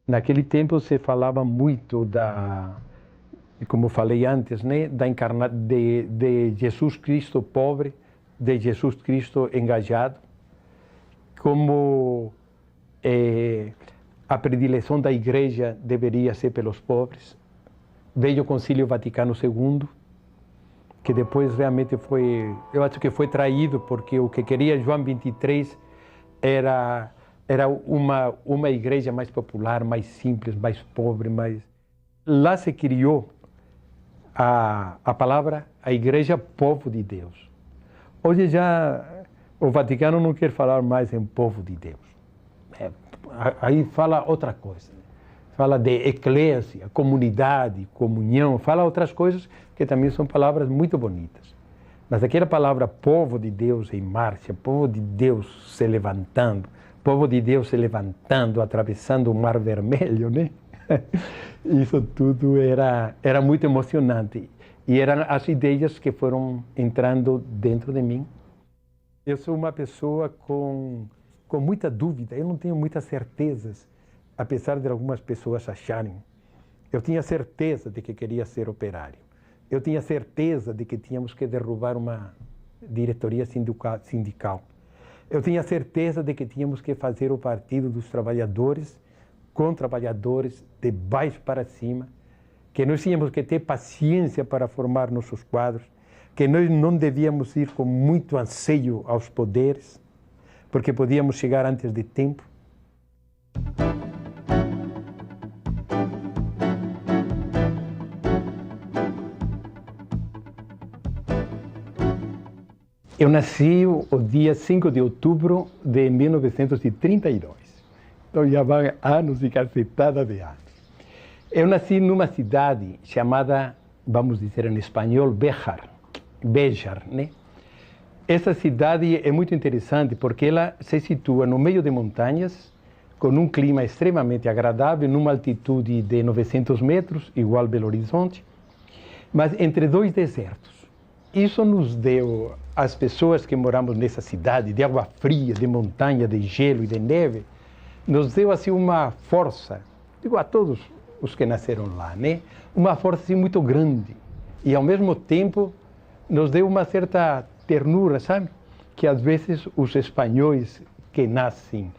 Naquele tempo se falava muito como falei antes, né, de Jesus Cristo pobre, de Jesus Cristo engajado, como a predileção da igreja deveria ser pelos pobres. Veio o Concílio Vaticano II, que depois realmente eu acho que foi traído, porque o que queria João 23 era uma igreja mais popular, mais simples, mais pobre, Lá se criou a palavra, a igreja povo de Deus. Hoje já o Vaticano não quer falar mais em povo de Deus. Aí fala outra coisa. Fala de eclésia, comunidade, comunhão, fala outras coisas que também são palavras muito bonitas. Mas aquela palavra povo de Deus em marcha, povo de Deus se levantando, povo de Deus se levantando, atravessando o Mar Vermelho, né? Isso tudo era muito emocionante. E eram as ideias que foram entrando dentro de mim. Eu sou uma pessoa com muita dúvida, eu não tenho muitas certezas, apesar de algumas pessoas acharem. Eu tinha certeza de que queria ser operário. Eu tinha certeza de que tínhamos que derrubar uma diretoria sindical. Eu tinha certeza de que tínhamos que fazer o partido dos trabalhadores com trabalhadores de baixo para cima, que nós tínhamos que ter paciência para formar nossos quadros, que nós não devíamos ir com muito anseio aos poderes, porque podíamos chegar antes de tempo. Eu nasci o dia 5 de outubro de 1932. Então já vão anos e cacetada de anos. Eu nasci numa cidade chamada, vamos dizer em espanhol, Béjar, né? Essa cidade é muito interessante porque ela se situa no meio de montanhas, com um clima extremamente agradável, numa altitude de 900 metros, igual Belo Horizonte, mas entre dois desertos. Isso nos deu, às pessoas que moramos nessa cidade, de água fria, de montanha, de gelo e de neve, nos deu assim uma força, digo a todos os que nasceram lá, né? Uma força assim, muito grande. E ao mesmo tempo nos deu uma certa ternura, sabe? Que às vezes os espanhóis que nascem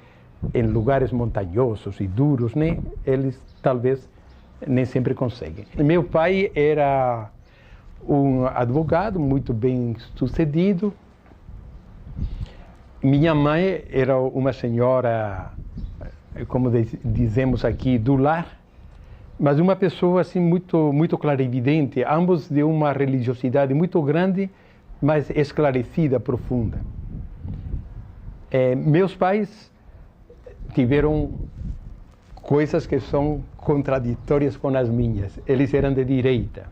em lugares montanhosos e duros, né? Eles talvez nem sempre conseguem. Meu pai era um advogado muito bem sucedido. Minha mãe era uma senhora, como dizemos aqui, do lar, mas uma pessoa assim muito clarividente, ambos de uma religiosidade muito grande, mas esclarecida, profunda. Meus pais tiveram coisas que são contraditórias com as minhas. Eles eram de direita,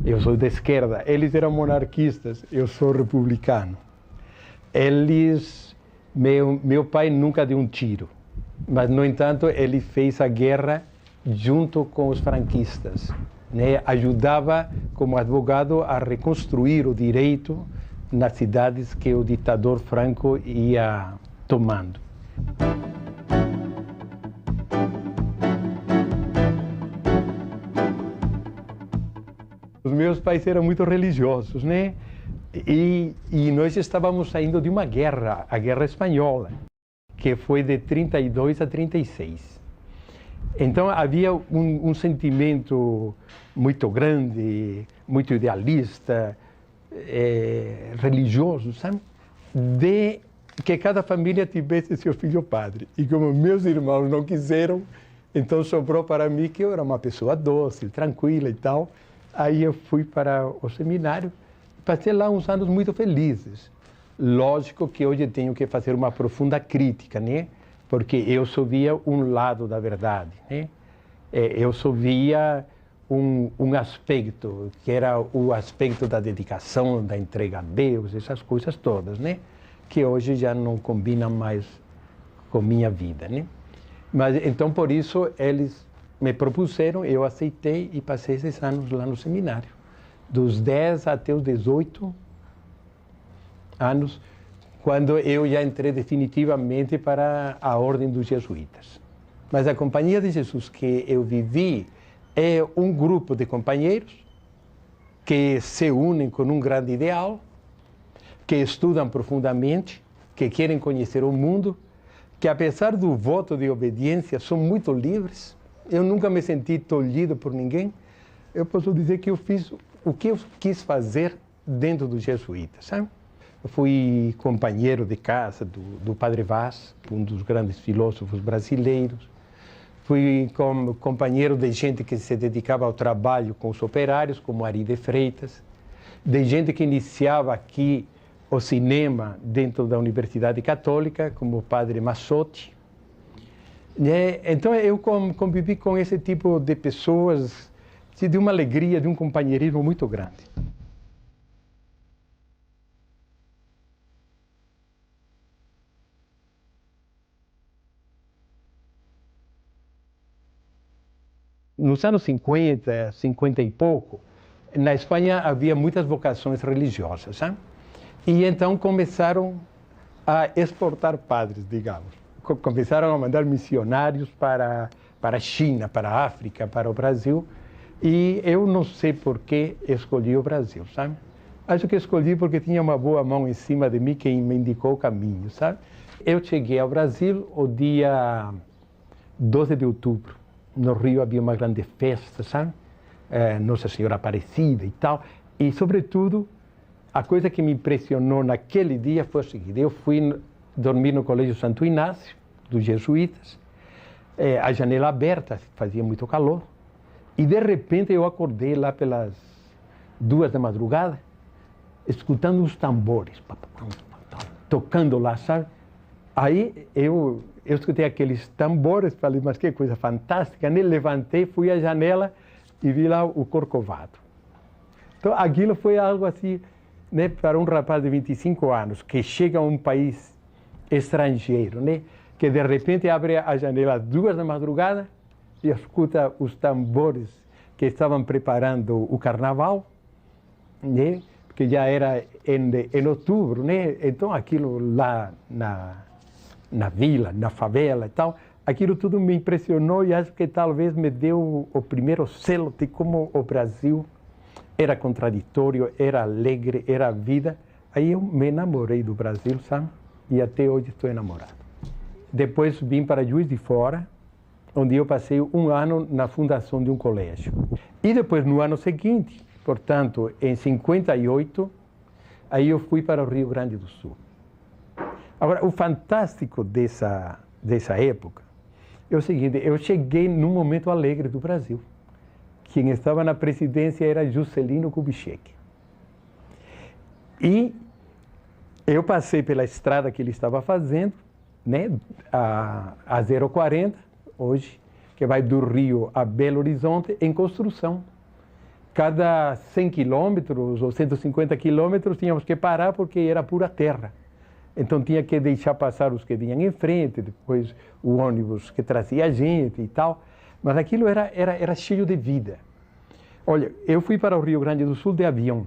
eu sou de esquerda. Eles eram monarquistas, eu sou republicano. Meu pai nunca deu um tiro, mas, no entanto, ele fez a guerra junto com os franquistas, né? Ajudava, como advogado, a reconstruir o direito nas cidades que o ditador Franco ia tomando. Os meus pais eram muito religiosos, né? E nós estávamos saindo de uma guerra, a Guerra Espanhola, que foi de 32 a 36. Então havia um sentimento muito grande, muito idealista, religioso, sabe? De que cada família tivesse seu filho padre. E como meus irmãos não quiseram, então sobrou para mim que eu era uma pessoa dócil, tranquila e tal. Aí eu fui para o seminário, passei lá uns anos muito felizes. Lógico que hoje tenho que fazer uma profunda crítica, né? Porque eu só via um lado da verdade, né? Eu só via um aspecto, que era o aspecto da dedicação, da entrega a Deus, essas coisas todas, né? Que hoje já não combinam mais com minha vida, né? Mas então, por isso, eles me propuseram, eu aceitei e passei esses anos lá no seminário. Dos 10 até os 18 anos, quando eu já entrei definitivamente para a Ordem dos Jesuítas. Mas a Companhia de Jesus que eu vivi é um grupo de companheiros que se unem com um grande ideal, que estudam profundamente, que querem conhecer o mundo, que apesar do voto de obediência são muito livres. Eu nunca me senti tolhido por ninguém. Eu posso dizer que eu fiz o que eu quis fazer dentro dos jesuítas, sabe? Eu fui companheiro de casa do Padre Vaz, um dos grandes filósofos brasileiros. Fui companheiro de gente que se dedicava ao trabalho com os operários, como Ari de Freitas, de gente que iniciava aqui o cinema dentro da Universidade Católica, como o Padre Massotti. Então eu convivi com esse tipo de pessoas, de uma alegria, de um companheirismo muito grande. Nos anos 50, 50 e pouco, na Espanha havia muitas vocações religiosas, sabe? E então começaram a exportar padres, digamos. Começaram a mandar missionários para a China, para a África, para o Brasil. E eu não sei por que escolhi o Brasil, sabe? Acho que escolhi porque tinha uma boa mão em cima de mim que me indicou o caminho, sabe? Eu cheguei ao Brasil o dia 12 de outubro. No Rio havia uma grande festa, sabe? Nossa Senhora Aparecida e tal. E, sobretudo, a coisa que me impressionou naquele dia foi o seguinte: eu fui dormir no Colégio Santo Inácio, dos jesuítas, a janela aberta, fazia muito calor, e de repente eu acordei lá pelas 2 da madrugada, escutando os tambores, tocando lá, sabe? Aí eu escutei aqueles tambores, falei, mas que coisa fantástica, né? Levantei, fui à janela e vi lá o Corcovado. Então aquilo foi algo assim, né, para um rapaz de 25 anos, que chega a um país estrangeiro, né, que de repente abre a janela às 2 da madrugada e escuta os tambores que estavam preparando o carnaval, né, porque já era em outubro, né, então aquilo lá na vila, na favela e tal, aquilo tudo me impressionou e acho que talvez me deu o primeiro selo de como o Brasil era contraditório, era alegre, era vida. Aí eu me enamorei do Brasil, sabe? E até hoje estou enamorado. Depois vim para Juiz de Fora, onde eu passei um ano na fundação de um colégio. E depois, no ano seguinte, portanto, em 58, aí eu fui para o Rio Grande do Sul. Agora, o fantástico dessa época é o seguinte: eu cheguei num momento alegre do Brasil. Quem estava na presidência era Juscelino Kubitschek. E eu passei pela estrada que ele estava fazendo, né, a 040, hoje, que vai do Rio a Belo Horizonte, em construção. Cada 100 quilômetros ou 150 quilômetros tínhamos que parar porque era pura terra. Então tinha que deixar passar os que vinham em frente, depois o ônibus que trazia a gente e tal. Mas aquilo era cheio de vida. Olha, eu fui para o Rio Grande do Sul de avião,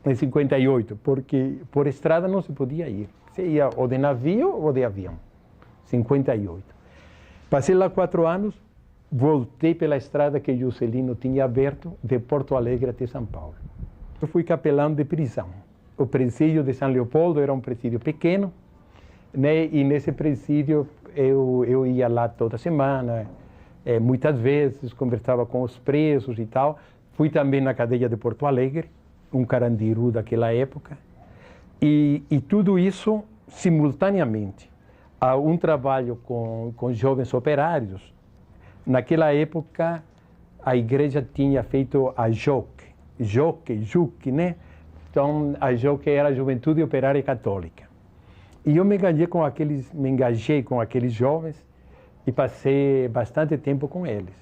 em 58, porque por estrada não se podia ir. Você ia ou de navio ou de avião, 58. Passei lá 4 anos, voltei pela estrada que Juscelino tinha aberto de Porto Alegre até São Paulo. Eu fui capelão de prisão. O presídio de São Leopoldo era um presídio pequeno, né? E nesse presídio eu ia lá toda semana, muitas vezes, conversava com os presos e tal. Fui também na cadeia de Porto Alegre, um Carandiru daquela época. E tudo isso simultaneamente a um trabalho com jovens operários. Naquela época, a igreja tinha feito a JOC, né? Então, a JOC era a Juventude Operária Católica. E eu me engajei com aqueles jovens e passei bastante tempo com eles.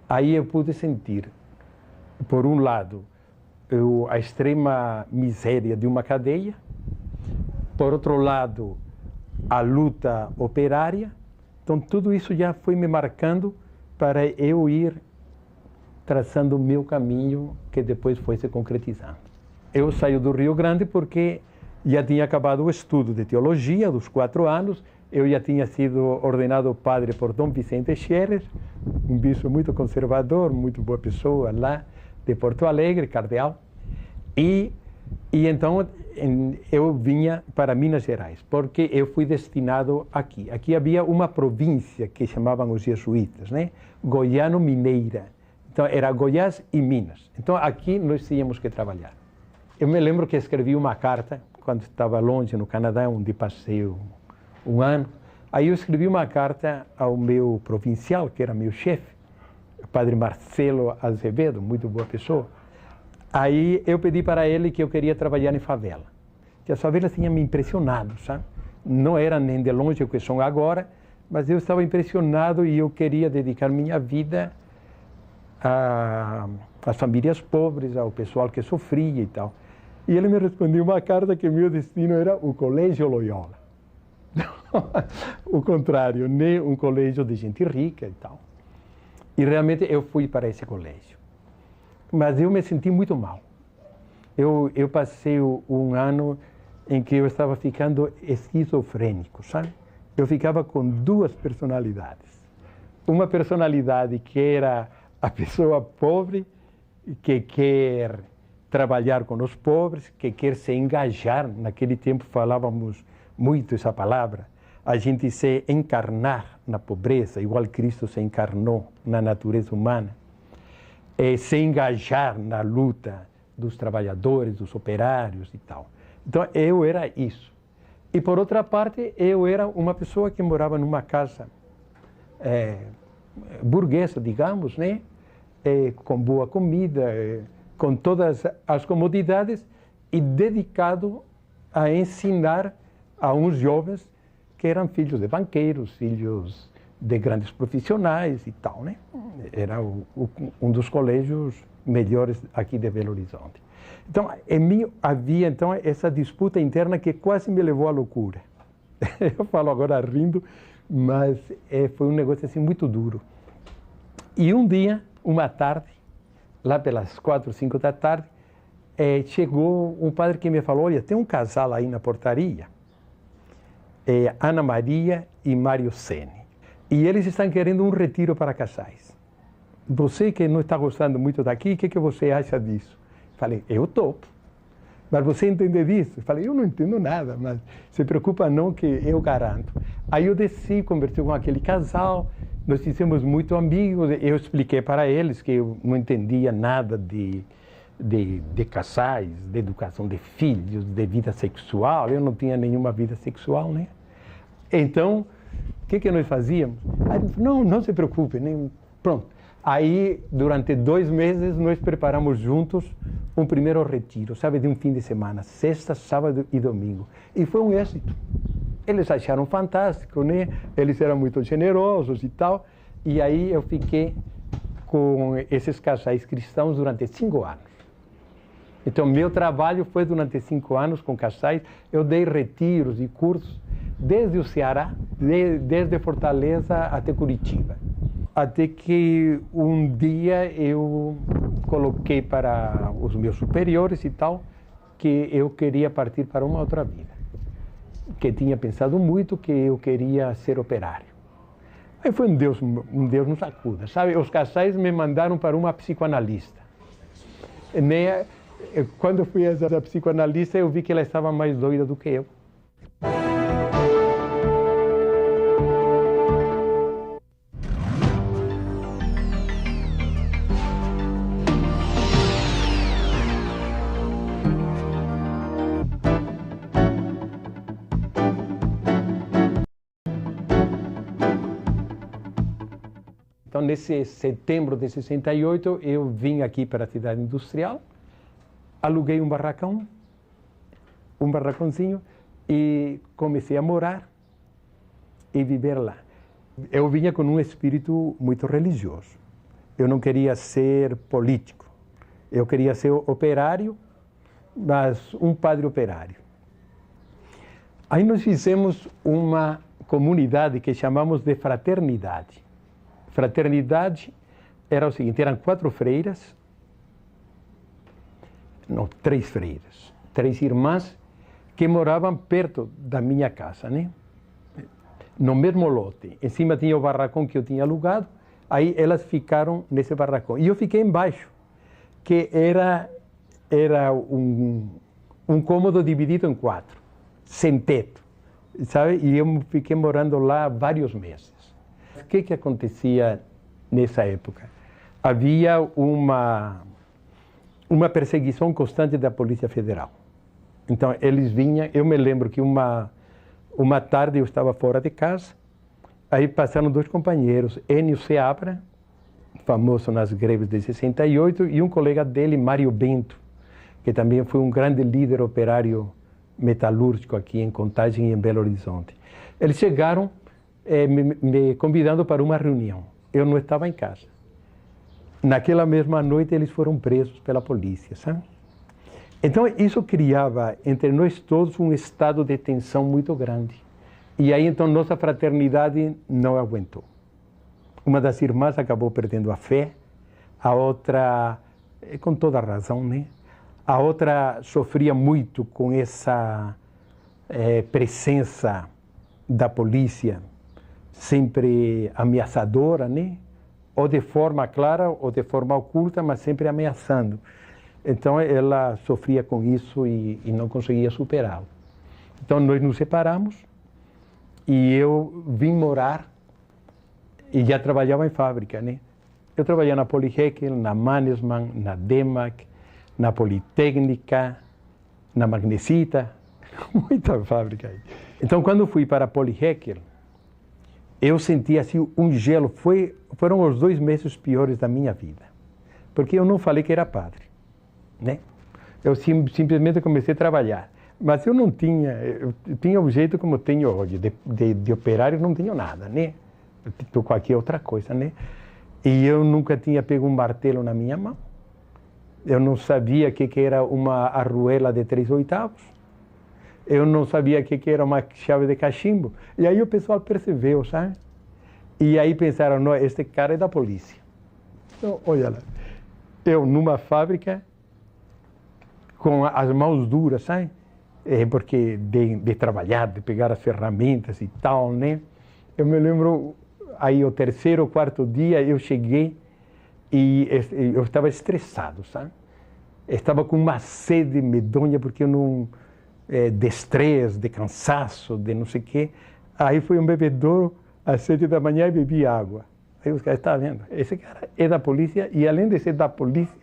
Aí eu pude sentir, por um lado, a extrema miséria de uma cadeia, por outro lado, a luta operária. Então, tudo isso já foi me marcando para eu ir traçando o meu caminho, que depois foi se concretizando. Eu saí do Rio Grande porque já tinha acabado o estudo de teologia dos 4 anos eu já tinha sido ordenado padre por Dom Vicente Scherer, um bispo muito conservador, muito boa pessoa lá de Porto Alegre, cardeal. E então eu vinha para Minas Gerais, porque eu fui destinado aqui. Aqui havia uma província que chamavam os jesuítas, né? Goiano-Mineira. Então era Goiás e Minas. Então aqui nós tínhamos que trabalhar. Eu me lembro que escrevi uma carta, quando estava longe no Canadá, onde passei um ano. Aí eu escrevi uma carta ao meu provincial, que era meu chefe, o padre Marcelo Azevedo, muito boa pessoa. Aí eu pedi para ele que eu queria trabalhar em favela. Que as favelas tinham me impressionado, sabe? Não era nem de longe o que são agora, mas eu estava impressionado e eu queria dedicar minha vida às famílias pobres, ao pessoal que sofria e tal. E ele me respondeu uma carta que meu destino era o Colégio Loyola. O contrário, nem um colégio de gente rica e tal. E realmente eu fui para esse colégio. Mas eu me senti muito mal. Eu passei um ano em que eu estava ficando esquizofrênico, sabe? Eu ficava com duas personalidades. Uma personalidade que era a pessoa pobre, que quer trabalhar com os pobres, que quer se engajar. Naquele tempo falávamos muito essa palavra. A gente se encarnar na pobreza, igual Cristo se encarnou na natureza humana. Se engajar na luta dos trabalhadores, dos operários e tal. Então, eu era isso. E, por outra parte, eu era uma pessoa que morava numa casa burguesa, digamos, né? Com boa comida, com todas as comodidades e dedicado a ensinar a uns jovens que eram filhos de banqueiros, filhos de grandes profissionais e tal, né? Era um dos colégios melhores aqui de Belo Horizonte. Então, em mim havia então essa disputa interna que quase me levou à loucura. Eu falo agora rindo, mas foi um negócio assim muito duro. E um dia, uma tarde, lá pelas 4, 5 da tarde, chegou um padre que me falou: olha, tem um casal aí na portaria, Ana Maria e Mário Sene. E eles estão querendo um retiro para casais. Você que não está gostando muito daqui, o que você acha disso? Falei, eu topo. Mas você entende disso? Falei, eu não entendo nada, mas se preocupa não que eu garanto. Aí eu desci, conversei com aquele casal, nós fizemos muito amigos, eu expliquei para eles que eu não entendia nada de casais, de educação de filhos, de vida sexual, eu não tinha nenhuma vida sexual, né? Então, o que nós fazíamos? Aí, não se preocupe, nem... pronto. Aí, durante 2 meses, nós preparamos juntos um primeiro retiro, sabe, de um fim de semana, sexta, sábado e domingo. E foi um êxito. Eles acharam fantástico, né? Eles eram muito generosos e tal. E aí eu fiquei com esses casais cristãos durante 5 anos. Então, meu trabalho foi durante 5 anos com casais. Eu dei retiros e cursos desde o Ceará, desde Fortaleza até Curitiba. Até que um dia eu coloquei para os meus superiores e tal, que eu queria partir para uma outra vida. Que tinha pensado muito que eu queria ser operário. Aí foi um Deus nos acuda, sabe? Os casais me mandaram para uma psicoanalista. Quando eu fui a essa psicoanalista, eu vi que ela estava mais doida do que eu. Então, nesse setembro de 68, eu vim aqui para a cidade industrial, aluguei um barracãozinho, e comecei a morar e viver lá. Eu vinha com um espírito muito religioso. Eu não queria ser político. Eu queria ser operário, mas um padre operário. Aí nós fizemos uma comunidade que chamamos de fraternidade. Fraternidade era o seguinte, eram 4 freiras, não, 3 freiras, 3 irmãs que moravam perto da minha casa, né? no mesmo lote. Em cima tinha o barracão que eu tinha alugado, aí elas ficaram nesse barracão. E eu fiquei embaixo, que era um cômodo dividido em 4, sem teto, sabe? E eu fiquei morando lá vários meses. O que acontecia nessa época? Havia uma perseguição constante da Polícia Federal. Então, eles vinham, eu me lembro que uma tarde eu estava fora de casa, aí passaram 2 companheiros, Enio Seabra, famoso nas greves de 68, e um colega dele, Mário Bento, que também foi um grande líder operário metalúrgico aqui em Contagem e em Belo Horizonte. Eles chegaram me convidando para uma reunião. Eu não estava em casa. Naquela mesma noite eles foram presos pela polícia, sabe? Então isso criava entre nós todos um estado de tensão muito grande. E aí então nossa fraternidade não aguentou. Uma das irmãs acabou perdendo a fé, a outra, com toda a razão, né? A outra sofria muito com essa presença da polícia, sempre ameaçadora, né? Ou de forma clara ou de forma oculta, mas sempre ameaçando. Então ela sofria com isso e não conseguia superá-lo. Então nós nos separamos e eu vim morar e já trabalhava em fábrica, né? Eu trabalhava na Polyheckel, na Mannesmann, na Demag, na Politécnica, na Magnesita, muita fábrica aí. Então quando fui para a Polyheckel, eu senti assim um gelo. Foram os 2 meses piores da minha vida, porque eu não falei que era padre, né? Eu simplesmente comecei a trabalhar, mas eu não tinha, eu tinha o jeito como tenho hoje, de operário não tenho nada, né? Eu qualquer outra coisa, né? E eu nunca tinha pego um martelo na minha mão, eu não sabia o que era uma arruela de 3/8, eu não sabia o que era uma chave de cachimbo. E aí o pessoal percebeu, sabe? E aí pensaram, não, este cara é da polícia. Então, olha lá, eu numa fábrica, com as mãos duras, sabe? Porque de trabalhar, de pegar as ferramentas e tal, né? Eu me lembro, aí o 3º ou 4º dia eu cheguei e eu estava estressado, sabe? Estava com uma sede medonha, porque eu não... de estresse, de cansaço, de não sei o quê. Aí foi um bebedouro às 7 da manhã e bebi água. Aí os caras, está vendo? Esse cara é da polícia e além de ser da polícia,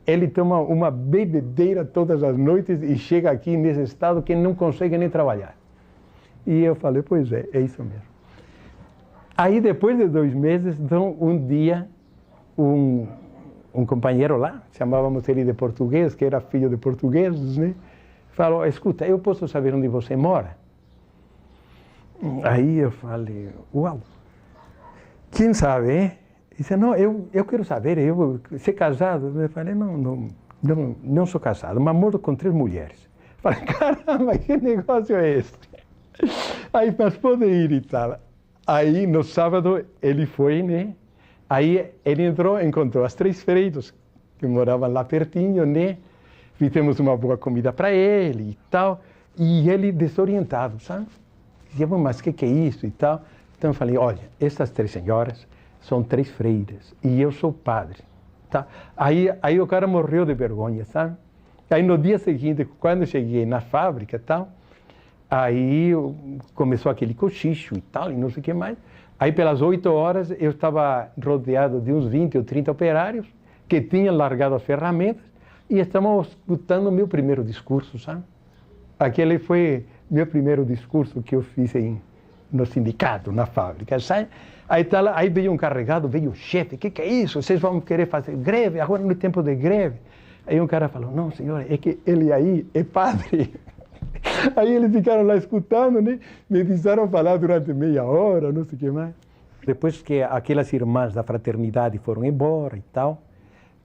ele toma uma bebedeira todas as noites e chega aqui nesse estado que não consegue nem trabalhar. E eu falei, pois é isso mesmo. Aí depois de 2 meses, então um dia, um companheiro lá, chamávamos ele de português, que era filho de portugueses, né? Falou, escuta, eu posso saber onde você mora? Aí eu falei, uau, quem sabe, hein? Ele disse, não, eu quero saber, eu ser casado? Eu falei, não sou casado, mas moro com 3 mulheres. Eu falei, caramba, que negócio é esse? Aí, mas pode ir e tal. Aí no sábado ele foi, né? Aí ele entrou, encontrou as 3 freiras que moravam lá pertinho, né? Fizemos uma boa comida para ele e tal, e ele desorientado, sabe? Dizia, mas o que é isso e tal? Então eu falei, olha, essas 3 senhoras são 3 freiras e eu sou padre, tá? Aí o cara morreu de vergonha, sabe? Aí no dia seguinte, quando cheguei na fábrica e tal, aí começou aquele cochicho e tal, e não sei o que mais. Aí pelas 8 horas eu estava rodeado de uns 20 ou 30 operários que tinham largado as ferramentas e estavam escutando o meu primeiro discurso, sabe? Aquele foi meu primeiro discurso que eu fiz no sindicato, na fábrica, sabe? Aí veio um carregado, veio o chefe, o que é isso? Vocês vão querer fazer greve? Agora no tempo de greve. Aí um cara falou, não, senhora, é que ele aí é padre. Aí eles ficaram lá escutando, né? Me deixaram falar durante meia hora, não sei o que mais. Depois que aquelas irmãs da fraternidade foram embora e tal,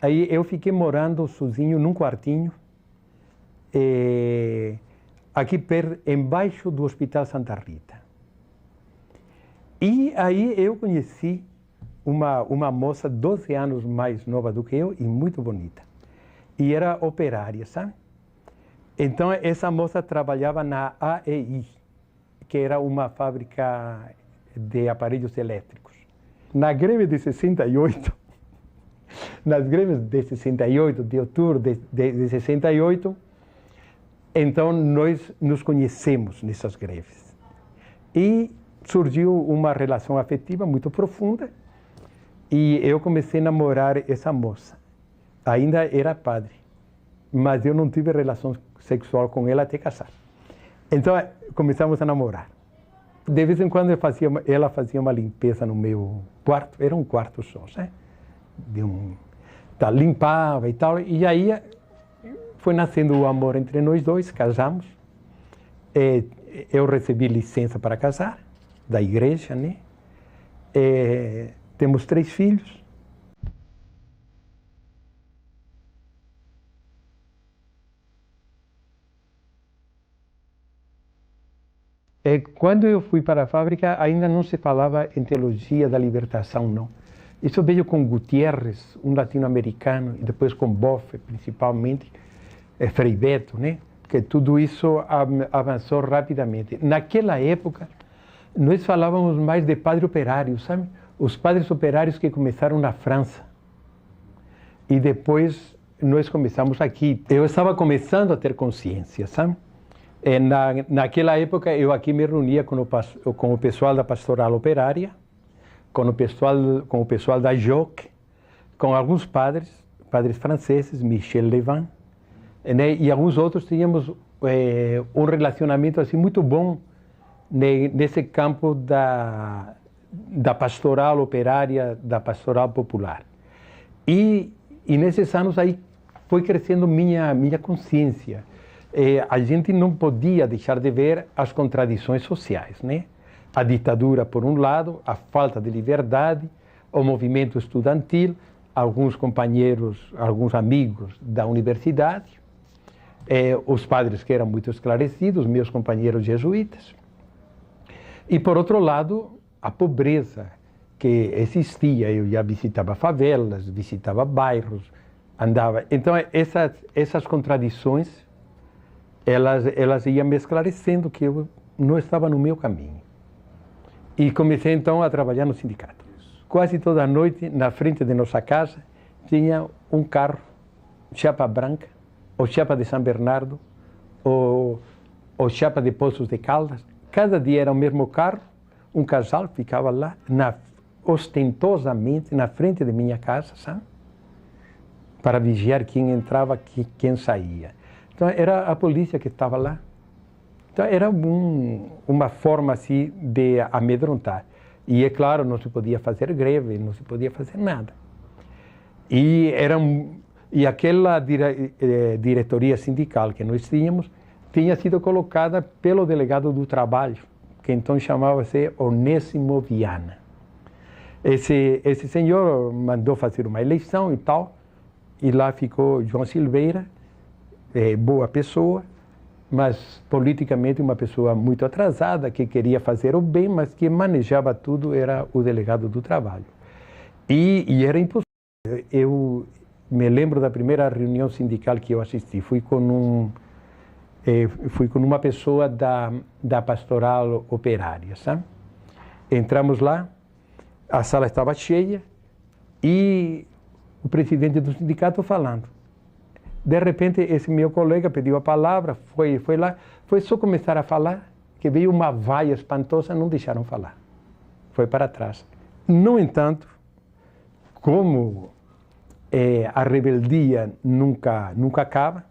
aí eu fiquei morando sozinho num quartinho, aqui embaixo do Hospital Santa Rita. E aí eu conheci uma moça 12 anos mais nova do que eu e muito bonita. E era operária, sabe? Então essa moça trabalhava na AEI, que era uma fábrica de aparelhos elétricos. Na greve de 68, nas greves de 68, de outubro de 68, então nós nos conhecemos nessas greves. E surgiu uma relação afetiva muito profunda e eu comecei a namorar essa moça. Ainda era padre, mas eu não tive relação sexual com ela até casar. Então começamos a namorar. De vez em quando ela fazia uma limpeza no meu quarto, era um quarto só, né? Limpava e tal, e aí foi nascendo o amor entre nós dois, casamos. Eu recebi licença para casar, da igreja, né? Temos 3 filhos. Quando eu fui para a fábrica, ainda não se falava em teologia da libertação, não. Isso veio com Gutierrez, um latino-americano, e depois com Boff, principalmente, Frei Beto, né? Porque tudo isso avançou rapidamente. Naquela época, nós falávamos mais de padre operário, sabe? Os padres operários que começaram na França. E depois nós começamos aqui. Eu estava começando a ter consciência, sabe? Naquela época, eu aqui me reunia com o pessoal da Pastoral Operária, com o pessoal da JOC, com alguns padres franceses, Michel Levin, né? E alguns outros. Tínhamos um relacionamento assim muito bom nesse campo da pastoral operária, da pastoral popular. E nesses anos aí foi crescendo minha consciência. A gente não podia deixar de ver as contradições sociais, né? A ditadura, por um lado, a falta de liberdade, o movimento estudantil, alguns companheiros, alguns amigos da universidade, os padres que eram muito esclarecidos, meus companheiros jesuítas. E, por outro lado, a pobreza que existia. Eu já visitava favelas, visitava bairros, andava. Então, essas contradições, elas iam me esclarecendo que eu não estava no meu caminho. E comecei então a trabalhar no sindicato. Quase toda noite, na frente de nossa casa, tinha um carro, chapa branca, ou chapa de São Bernardo, ou chapa de Poços de Caldas. Cada dia era o mesmo carro, um casal ficava lá, ostentosamente, na frente de minha casa, sabe? Para vigiar quem entrava, quem saía. Então, era a polícia que estava lá. Então, era uma forma assim de amedrontar. E, é claro, não se podia fazer greve, não se podia fazer nada. E aquela diretoria sindical que nós tínhamos tinha sido colocada pelo delegado do trabalho, que então chamava-se Onésimo Viana. Esse senhor mandou fazer uma eleição e tal, e lá ficou João Silveira, boa pessoa, mas politicamente uma pessoa muito atrasada, que queria fazer o bem, mas que manejava tudo, era o delegado do trabalho. E era impossível. Eu me lembro da primeira reunião sindical que eu assisti, fui com uma pessoa da pastoral operária, sabe? Entramos lá, a sala estava cheia e o presidente do sindicato falando. De repente, esse meu colega pediu a palavra, foi lá, foi só começar a falar, que veio uma vaia espantosa, não deixaram falar. Foi para trás. No entanto, como a rebeldia nunca acaba,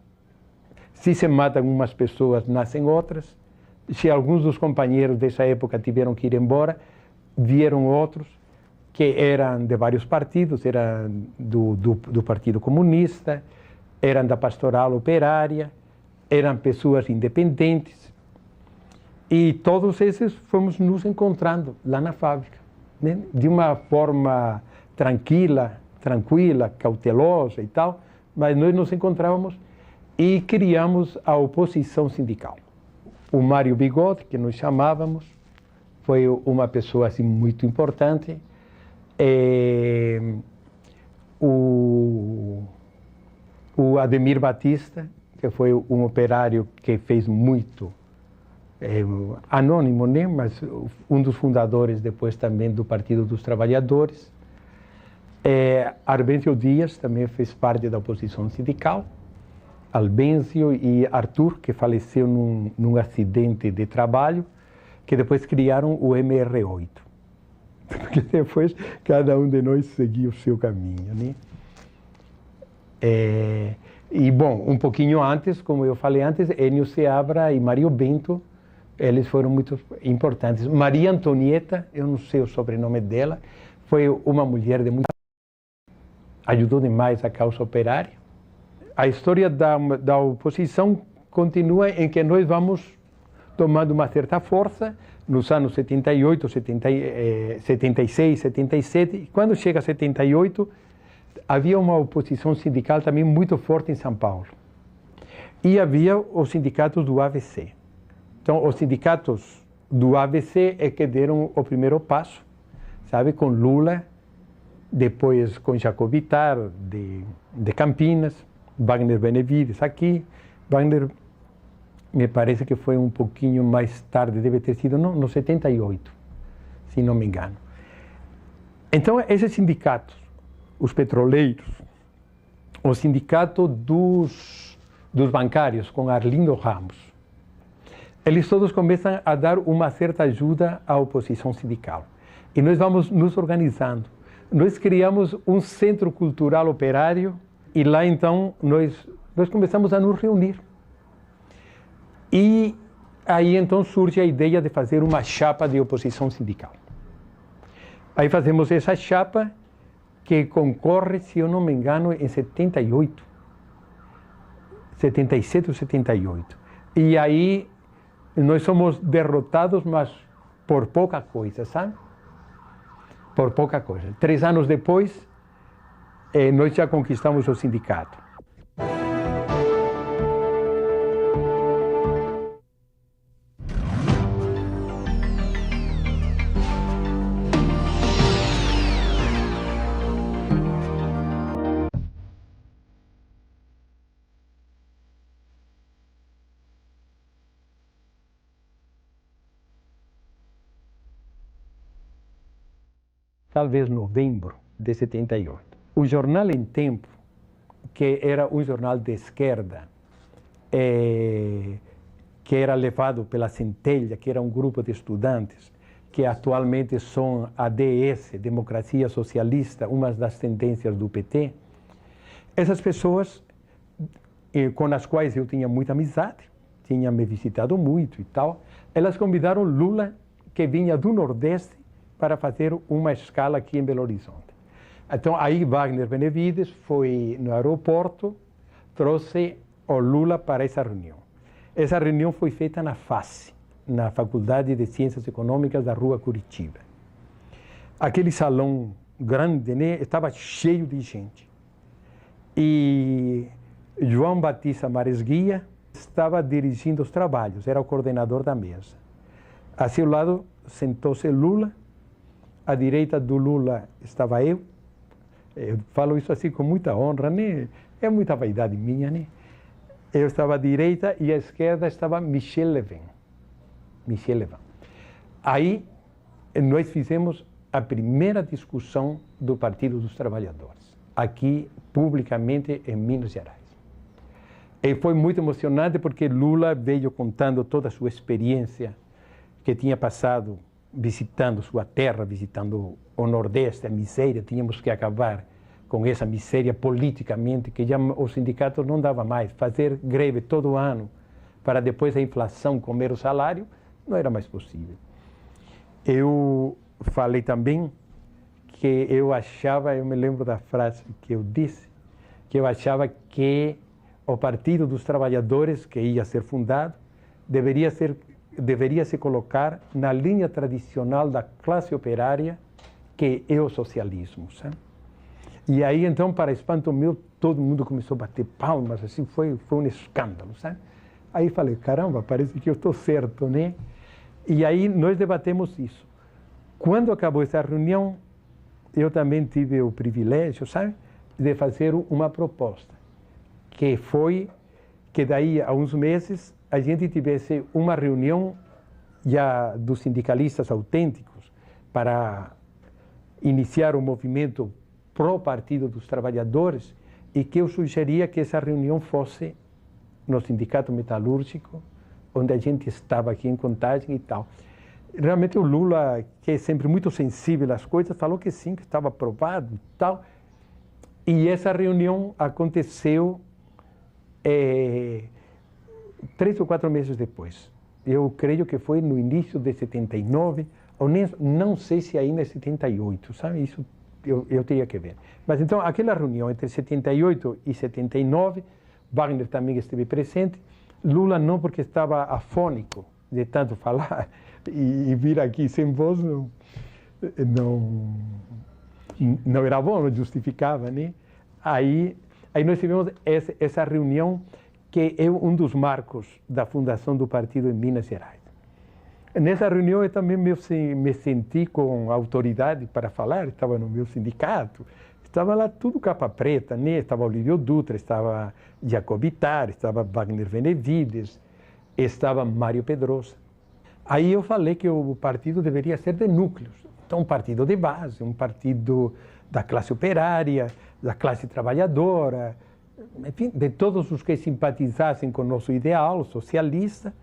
se matam umas pessoas, nascem outras. Se alguns dos companheiros dessa época tiveram que ir embora, vieram outros que eram de vários partidos, eram do Partido Comunista, eram da pastoral operária, eram pessoas independentes. E todos esses fomos nos encontrando lá na fábrica, né? De uma forma tranquila, cautelosa e tal, mas nós nos encontrávamos e criamos a oposição sindical. O Mário Bigode, que nós chamávamos, foi uma pessoa assim, muito importante. O Ademir Batista, que foi um operário que fez muito anônimo, né? Mas um dos fundadores depois também do Partido dos Trabalhadores. Arbêncio Dias também fez parte da oposição sindical. Albêncio e Arthur, que faleceu num acidente de trabalho, que depois criaram o MR8. Porque depois cada um de nós seguia o seu caminho, né? E, bom, um pouquinho antes, como eu falei antes, Enio Seabra e Mário Bento, eles foram muito importantes. Maria Antonieta, eu não sei o sobrenome dela, foi uma mulher de muita... ajudou demais a causa operária. A história da oposição continua em que nós vamos tomando uma certa força nos anos 78, 76, 77. E quando chega a 78, havia uma oposição sindical também muito forte em São Paulo. E havia os sindicatos do ABC. Então, os sindicatos do ABC é que deram o primeiro passo, sabe, com Lula, depois com Jacobitar, de Campinas, Wagner Benevides aqui. Wagner, me parece que foi um pouquinho mais tarde, deve ter sido no 78, se não me engano. Então, esses sindicatos, os petroleiros, o sindicato dos bancários, com Arlindo Ramos, eles todos começam a dar uma certa ajuda à oposição sindical. E nós vamos nos organizando. Nós criamos um centro cultural operário e lá, então, nós começamos a nos reunir. E aí, então, surge a ideia de fazer uma chapa de oposição sindical. Aí fazemos essa chapa que concorre, se eu não me engano, em 78, 77 ou 78. E aí nós somos derrotados, mas por pouca coisa, sabe? Por pouca coisa. 3 anos depois, nós já conquistamos o sindicato. Talvez novembro de 78. O jornal Em Tempo, que era um jornal de esquerda, que era levado pela Centelha, que era um grupo de estudantes, que atualmente são a DS, Democracia Socialista, uma das tendências do PT, essas pessoas com as quais eu tinha muita amizade, tinha me visitado muito e tal, elas convidaram Lula, que vinha do Nordeste, para fazer uma escala aqui em Belo Horizonte. Então, aí Wagner Benevides foi no aeroporto, trouxe o Lula para essa reunião. Essa reunião foi feita na FACE, na Faculdade de Ciências Econômicas da Rua Curitiba. Aquele salão grande, né, estava cheio de gente. E João Batista Mares Guia estava dirigindo os trabalhos, era o coordenador da mesa. A seu lado sentou-se Lula. À direita do Lula estava eu falo isso assim com muita honra, né? É muita vaidade minha, né? Eu estava à direita e à esquerda estava Michel Levin. Aí nós fizemos a primeira discussão do Partido dos Trabalhadores, aqui publicamente em Minas Gerais. E foi muito emocionante porque Lula veio contando toda a sua experiência que tinha passado visitando sua terra, visitando o Nordeste, a miséria, tínhamos que acabar com essa miséria politicamente, que já os sindicatos não davam mais. Fazer greve todo ano para depois a inflação comer o salário, não era mais possível. Eu falei também que eu me lembro da frase que eu disse, que eu achava que o Partido dos Trabalhadores, que ia ser fundado, deveria se colocar na linha tradicional da classe operária, que é o socialismo, sabe? E aí, então, para espanto meu, todo mundo começou a bater palmas, assim, foi um escândalo, sabe? Aí falei, caramba, parece que eu estou certo, né? E aí nós debatemos isso. Quando acabou essa reunião, eu também tive o privilégio, sabe, de fazer uma proposta, que foi que daí a uns meses a gente tivesse uma reunião já dos sindicalistas autênticos para iniciar um movimento pró-Partido dos Trabalhadores e que eu sugeria que essa reunião fosse no Sindicato Metalúrgico, onde a gente estava aqui em Contagem e tal. Realmente o Lula, que é sempre muito sensível às coisas, falou que sim, que estava aprovado e tal. E essa reunião aconteceu 3 ou 4 meses depois. Eu creio que foi no início de 79, ou nem, não sei se ainda é 78, sabe? Isso eu teria que ver. Mas então, aquela reunião entre 78 e 79, Wagner também esteve presente, Lula não, porque estava afônico de tanto falar, e vir aqui sem voz não era bom, não justificava, né? Aí nós tivemos essa reunião que é um dos marcos da fundação do partido em Minas Gerais. Nessa reunião eu também me senti com autoridade para falar, estava no meu sindicato, estava lá tudo capa preta, né? Estava Olívio Dutra, estava Jacob Ittar, estava Wagner Benevides, estava Mário Pedrosa. Aí eu falei que o partido deveria ser de núcleos, então um partido de base, um partido da classe operária, da classe trabalhadora, enfim, de todos os que simpatizassem com o nosso ideal socialista,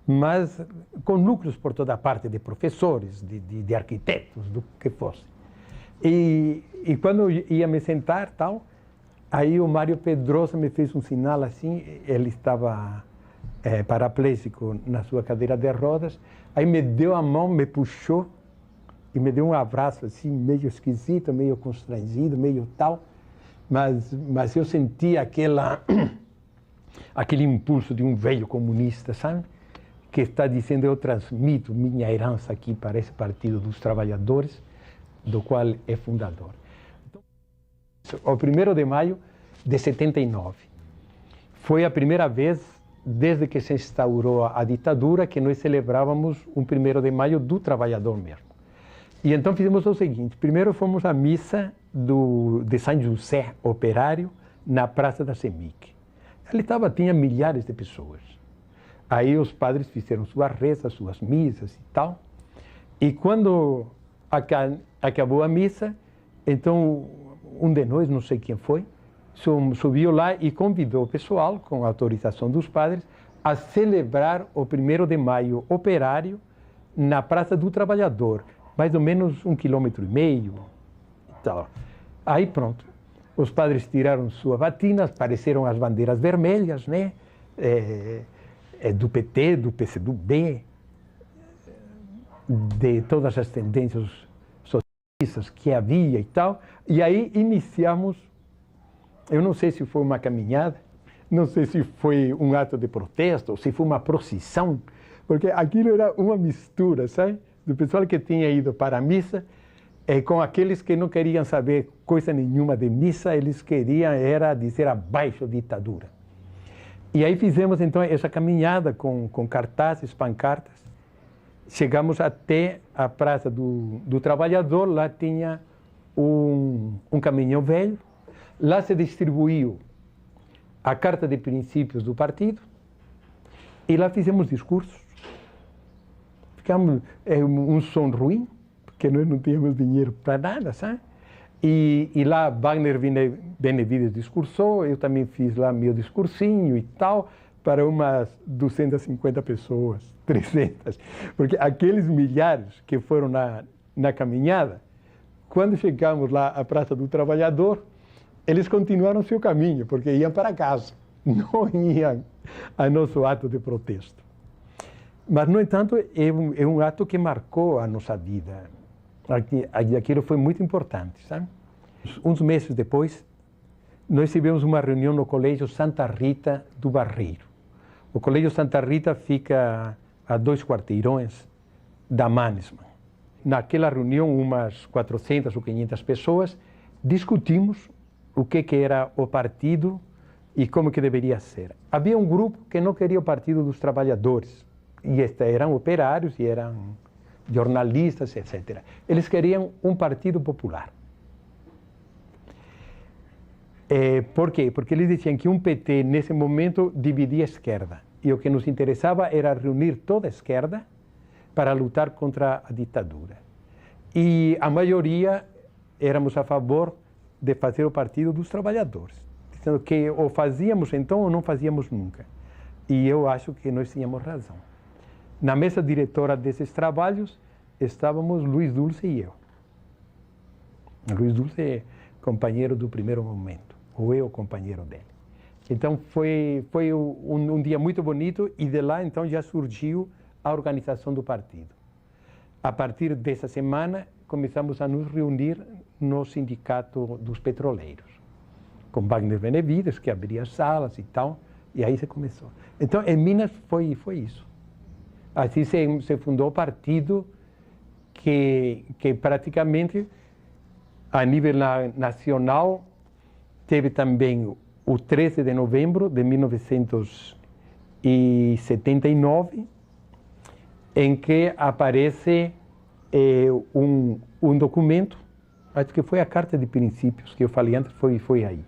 mas com núcleos por toda parte de professores, de arquitetos, do que fosse. E quando eu ia me sentar, tal, aí o Mário Pedrosa me fez um sinal assim, ele estava paraplégico na sua cadeira de rodas, aí me deu a mão, me puxou e me deu um abraço assim, meio esquisito, meio constrangido, meio tal, mas eu senti aquele impulso de um velho comunista, sabe? Que está dizendo, eu transmito minha herança aqui para esse Partido dos Trabalhadores, do qual é fundador. Então, o 1º de maio de 79 foi a primeira vez, desde que se instaurou a ditadura, que nós celebrávamos um 1º de maio do trabalhador mesmo. E então fizemos o seguinte, primeiro fomos à missa de São José Operário, na Praça da CEMIC. Ali tinha milhares de pessoas. Aí os padres fizeram suas rezas, suas missas e tal. E quando acabou a missa, então um de nós, não sei quem foi, subiu lá e convidou o pessoal, com a autorização dos padres, a celebrar o 1º de maio operário na Praça do Trabalhador, mais ou menos 1,5 km. Então, aí pronto, os padres tiraram suas batinas, apareceram as bandeiras vermelhas, né? Do PT, do PCdoB, de todas as tendências socialistas que havia e tal. E aí iniciamos, eu não sei se foi uma caminhada, não sei se foi um ato de protesto, se foi uma procissão, porque aquilo era uma mistura, sabe? Do pessoal que tinha ido para a missa, com aqueles que não queriam saber coisa nenhuma de missa, eles queriam era dizer abaixo ditadura. E aí fizemos então essa caminhada com cartazes, pancartas. Chegamos até a Praça do Trabalhador, lá tinha um caminhão velho, lá se distribuiu a Carta de Princípios do partido e lá fizemos discursos. Ficamos um som ruim, porque nós não tínhamos dinheiro para nada, sabe? E lá Wagner Benevides discursou, eu também fiz lá meu discursinho e tal, para umas 250 pessoas, 300. Porque aqueles milhares que foram na caminhada, quando chegamos lá à Praça do Trabalhador, eles continuaram seu caminho, porque iam para casa, não iam a nosso ato de protesto. Mas, no entanto, é um ato que marcou a nossa vida. Aquilo foi muito importante, sabe? Uns meses depois, nós tivemos uma reunião no Colégio Santa Rita do Barreiro. O Colégio Santa Rita fica a 2 quarteirões da Mannesmann. Naquela reunião, umas 400 ou 500 pessoas, discutimos o que era o partido e como que deveria ser. Havia um grupo que não queria o Partido dos Trabalhadores, e eram operários e eram jornalistas, etc. Eles queriam um partido popular. Por quê? Porque eles diziam que um PT, nesse momento, dividia a esquerda. E o que nos interessava era reunir toda a esquerda para lutar contra a ditadura. E a maioria éramos a favor de fazer o Partido dos Trabalhadores, dizendo que ou fazíamos então ou não fazíamos nunca. E eu acho que nós tínhamos razão. Na mesa diretora desses trabalhos estávamos Luiz Dulce e eu. Luiz Dulce é companheiro do primeiro momento, ou eu companheiro dele. Então foi um dia muito bonito e de lá então já surgiu a organização do partido. A partir dessa semana começamos a nos reunir no sindicato dos petroleiros, com Wagner Benevides, que abria salas e tal, e aí se começou. Então em Minas foi isso. Assim se fundou o partido que praticamente a nível nacional teve também o 13 de novembro de 1979, em que aparece um documento, acho que foi a Carta de Princípios, que eu falei antes, foi aí,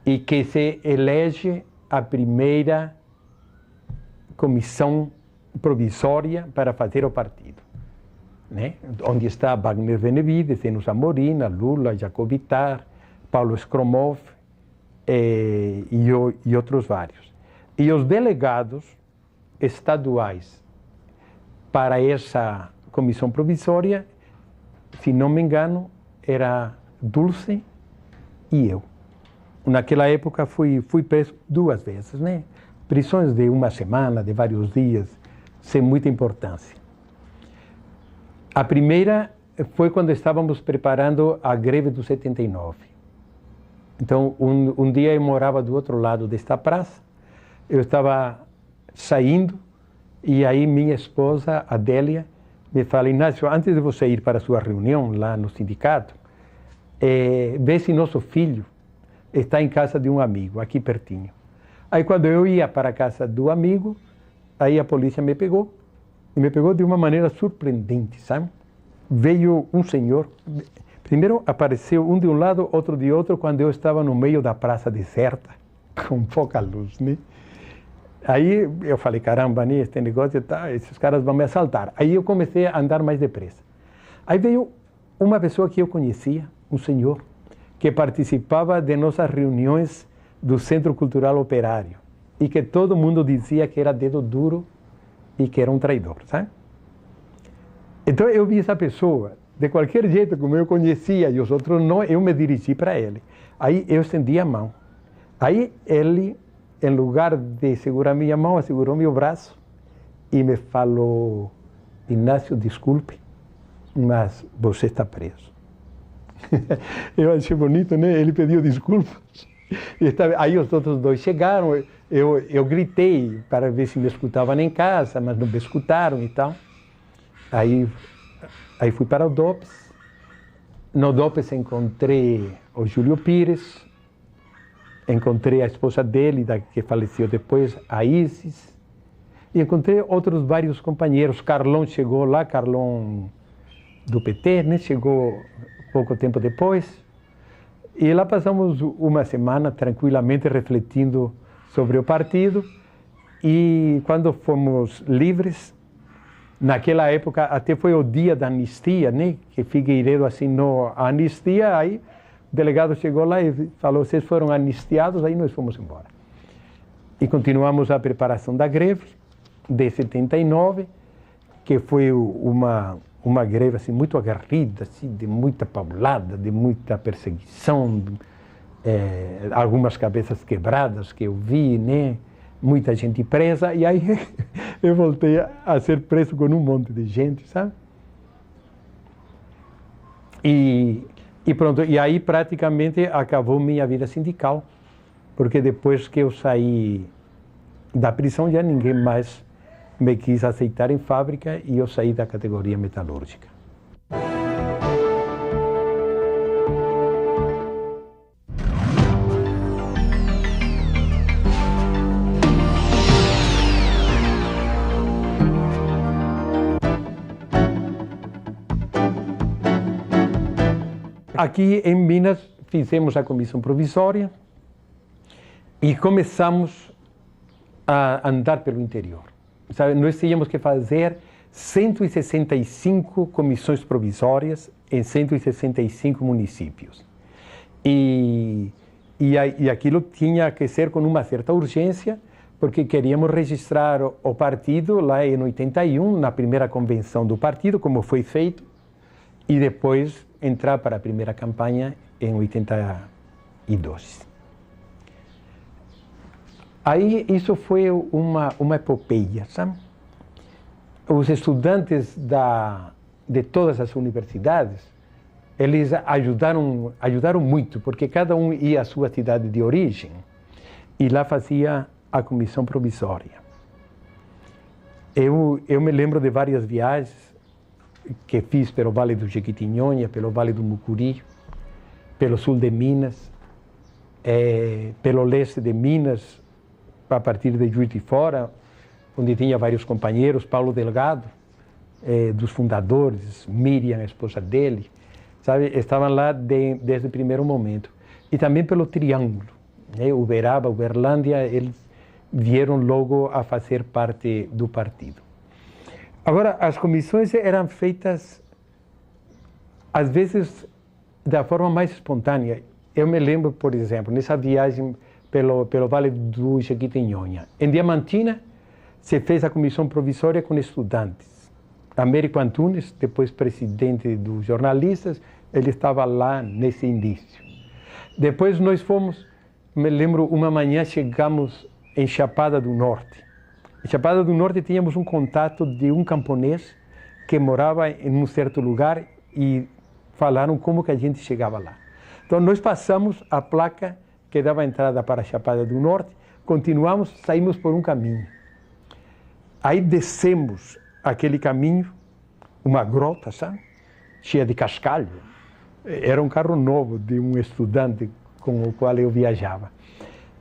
e que se elege a primeira comissão provisória para fazer o partido, né? Onde está Wagner Benevides, Enos Amorim, Lula, Jacobitar, Paulo Skromov e outros vários. E os delegados estaduais para essa comissão provisória, se não me engano, era Dulce e eu. Naquela época fui preso 2 vezes, né? Prisões de uma semana, de vários dias, sem muita importância. A primeira foi quando estávamos preparando a greve do 79. Então, um dia eu morava do outro lado desta praça, eu estava saindo, e aí minha esposa, Adélia, me fala: Inácio, antes de você ir para a sua reunião lá no sindicato, vê se nosso filho está em casa de um amigo, aqui pertinho. Aí quando eu ia para a casa do amigo, aí a polícia me pegou, e me pegou de uma maneira surpreendente, sabe? Veio um senhor, primeiro apareceu um de um lado, outro de outro, quando eu estava no meio da praça deserta, com pouca luz, né? Aí eu falei: caramba, né, este negócio tá, esses caras vão me assaltar. Aí eu comecei a andar mais depressa. Aí veio uma pessoa que eu conhecia, um senhor, que participava de nossas reuniões do Centro Cultural Operário e que todo mundo dizia que era dedo duro e que era um traidor, sabe? Então eu vi essa pessoa, de qualquer jeito, como eu conhecia e os outros não, eu me dirigi para ele. Aí eu estendi a mão. Aí ele, em lugar de segurar minha mão, segurou meu braço e me falou: Inácio, desculpe, mas você está preso. Eu achei bonito, né? Ele pediu desculpas. Aí os outros 2 chegaram, eu gritei para ver se me escutavam em casa, mas não me escutaram e tal. Aí fui para o DOPS. No DOPS encontrei o Júlio Pires, encontrei a esposa dele, que faleceu depois, a Isis, e encontrei outros vários companheiros. Carlão chegou lá, Carlão do PT, né? Chegou pouco tempo depois. E lá passamos uma semana tranquilamente refletindo sobre o partido. E quando fomos livres, naquela época até foi o dia da anistia, né? Que Figueiredo assinou a anistia, aí o delegado chegou lá e falou: vocês foram anistiados, aí nós fomos embora. E continuamos a preparação da greve de 79, que foi uma greve assim, muito aguerrida, assim, de muita paulada, de muita perseguição, algumas cabeças quebradas que eu vi, né? Muita gente presa, e aí eu voltei a ser preso com um monte de gente, sabe? E pronto, e aí praticamente acabou minha vida sindical, porque depois que eu saí da prisão já ninguém mais me quis aceitar em fábrica e eu saí da categoria metalúrgica. Aqui em Minas fizemos a comissão provisória e começamos a andar pelo interior. Sabe, nós tínhamos que fazer 165 comissões provisórias em 165 municípios. E aquilo tinha que ser com uma certa urgência, porque queríamos registrar o partido lá em 81, na primeira convenção do partido, como foi feito, e depois entrar para a primeira campanha em 82. Aí isso foi uma epopeia, sabe? Os estudantes de todas as universidades, eles ajudaram muito, porque cada um ia à sua cidade de origem e lá fazia a comissão provisória. Eu me lembro de várias viagens que fiz pelo Vale do Jequitinhonha, pelo Vale do Mucuri, pelo sul de Minas, pelo leste de Minas, a partir de Juiz de Fora, onde tinha vários companheiros, Paulo Delgado, dos fundadores, Miriam, a esposa dele, sabe, estavam lá desde o primeiro momento. E também pelo Triângulo, né? Uberaba, Uberlândia, eles vieram logo a fazer parte do partido. Agora, as comissões eram feitas, às vezes, da forma mais espontânea. Eu me lembro, por exemplo, nessa viagem pelo Vale do Jequitinhonha, em Diamantina, se fez a comissão provisória com estudantes. Américo Antunes, depois presidente dos jornalistas, ele estava lá nesse início. Depois nós fomos, me lembro, uma manhã chegamos em Chapada do Norte. Em Chapada do Norte tínhamos um contato de um camponês que morava em um certo lugar e falaram como que a gente chegava lá. Então nós passamos a placa que dava entrada para a Chapada do Norte, continuamos, saímos por um caminho. Aí descemos aquele caminho, uma grota, sabe? Cheia de cascalho. Era um carro novo de um estudante com o qual eu viajava.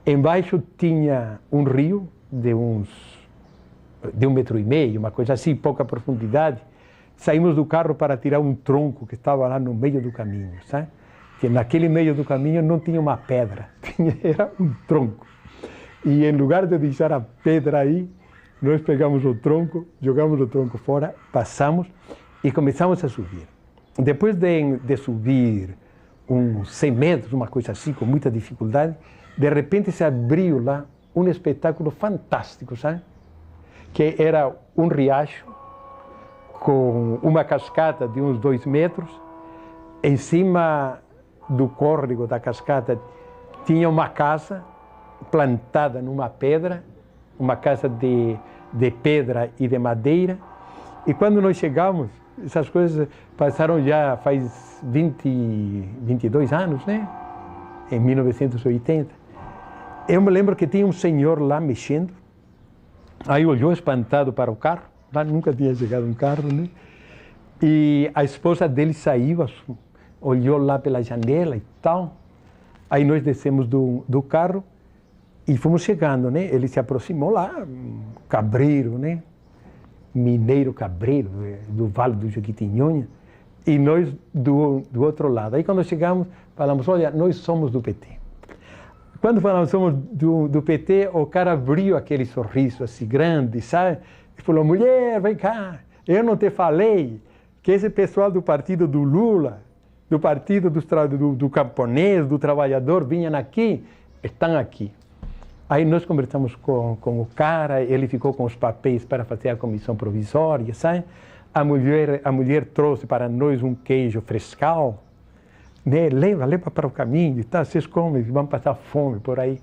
Embaixo tinha um rio de 1,5 metro, uma coisa assim, pouca profundidade. Saímos do carro para tirar um tronco que estava lá no meio do caminho, sabe? Que naquele meio do caminho não tinha uma pedra, era um tronco. E em lugar de deixar a pedra aí, nós pegamos o tronco, jogamos o tronco fora, passamos e começamos a subir. Depois de subir uns 100 metros, uma coisa assim, com muita dificuldade, de repente se abriu lá um espetáculo fantástico, sabe? Que era um riacho com uma cascata de uns 2 metros. Em cima do córrego da cascata tinha uma casa plantada numa pedra, uma casa de pedra e de madeira. E quando nós chegamos, essas coisas passaram já faz 22 anos, né? Em 1980. Eu me lembro que tinha um senhor lá mexendo, aí olhou espantado para o carro, lá nunca tinha chegado um carro, né? E a esposa dele saiu, olhou lá pela janela e tal. Aí nós descemos do carro e fomos chegando, né? Ele se aproximou lá, cabreiro, né? Mineiro cabreiro, do Vale do Jequitinhonha, e nós do outro lado. Aí quando chegamos, falamos, olha, nós somos do PT. Quando falamos somos do PT, o cara abriu aquele sorriso assim grande, sabe? E falou, mulher, vem cá, eu não te falei que esse pessoal do partido do Lula, do partido do camponês, do trabalhador, vinham aqui, estão aqui. Aí nós conversamos com o cara, ele ficou com os papéis para fazer a comissão provisória, sabe? A mulher trouxe para nós um queijo frescal, né? Leva para o caminho, tá? Vocês comem, vão passar fome por aí.